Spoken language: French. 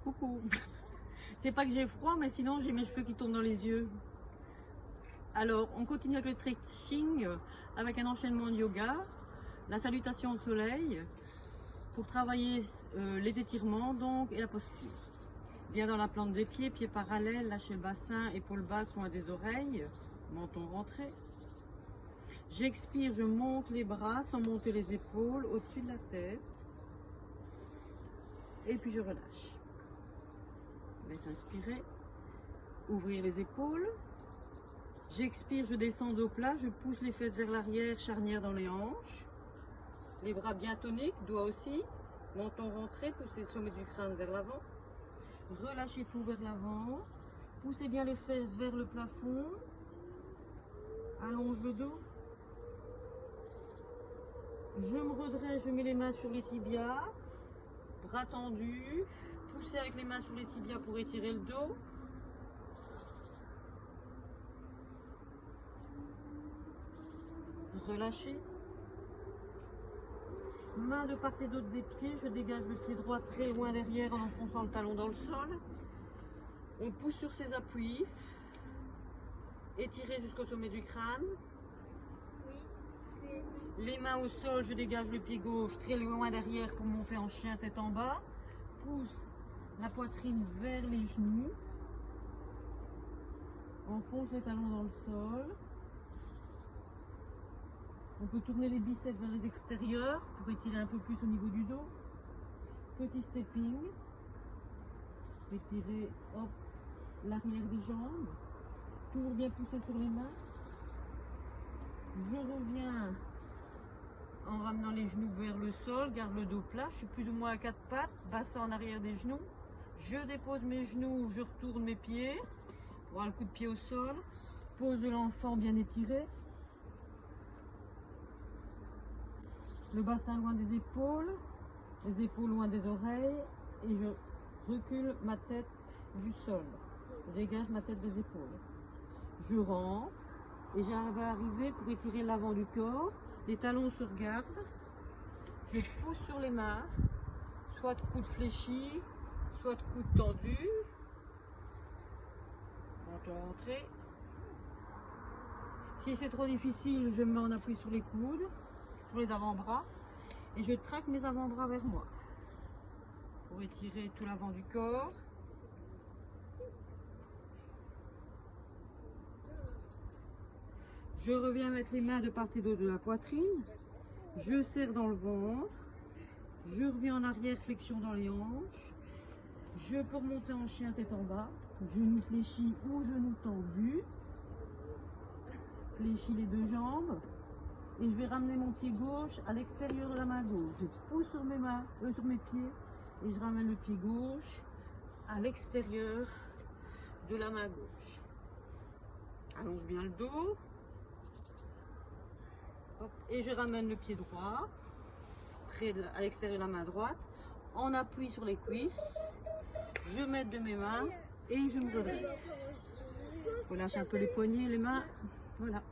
Coucou. C'est pas que j'ai froid, mais sinon j'ai mes cheveux qui tombent dans les yeux. Alors, on continue avec le stretching, avec un enchaînement de yoga, la salutation au soleil, pour travailler les étirements donc et la posture. Bien dans la plante des pieds, pieds parallèles, lâchez le bassin, épaules basses, loin des oreilles, menton rentré. J'expire, je monte les bras sans monter les épaules au-dessus de la tête. Et puis je relâche. Laisse inspirer, ouvrir les épaules. J'expire, je descends dos plat, je pousse les fesses vers l'arrière, charnière dans les hanches. Les bras bien toniques, doigts aussi. Menton rentré, poussez le sommet du crâne vers l'avant. Relâchez tout vers l'avant. Poussez bien les fesses vers le plafond. Allonge le dos. Je me redresse, je mets les mains sur les tibias. Bras tendus. Poussez avec les mains sur les tibias pour étirer le dos. Relâchez. Main de part et d'autre des pieds, je dégage le pied droit très loin derrière en enfonçant le talon dans le sol. On pousse sur ses appuis. Étirez jusqu'au sommet du crâne. Les mains au sol, je dégage le pied gauche très loin derrière pour monter en chien tête en bas. Pousse la poitrine vers les genoux. Enfonce les talons dans le sol. On peut tourner les biceps vers les extérieurs pour étirer un peu plus au niveau du dos. Petit stepping. Étirez l'arrière des jambes. Toujours bien poussé sur les mains. Je reviens en ramenant les genoux vers le sol. Garde le dos plat. Je suis plus ou moins à quatre pattes. Bassin en arrière des genoux. Je dépose mes genoux. Je retourne mes pieds. Voir le coup de pied au sol. Pose de l'enfant bien étiré. Le bassin loin des épaules, les épaules loin des oreilles, et je recule ma tête du sol. Je dégage ma tête des épaules. Je rentre et j'arrive à arriver pour étirer l'avant du corps. Les talons se regardent. Je pousse sur les mains, soit de coude fléchi, soit de coude tendu. Menton rentré. Si c'est trop difficile, je me mets en appui sur les coudes, sur les avant-bras, et je traque mes avant-bras vers moi pour étirer tout l'avant du corps. Je reviens mettre les mains de part et d'autre de la poitrine, je serre dans le ventre, je reviens en arrière, flexion dans les hanches, je peux remonter en chien tête en bas, genoux fléchis ou genoux tendus, fléchis les deux jambes. Et je vais ramener mon pied gauche à l'extérieur de la main gauche. Je pousse sur mes mains, sur mes pieds, et je ramène le pied gauche à l'extérieur de la main gauche. Allonge bien le dos. Hop, et je ramène le pied droit à l'extérieur de la main droite, en appui sur les cuisses. Je mets de mes mains et je me redresse. Je relâche un peu les poignets, les mains. Voilà.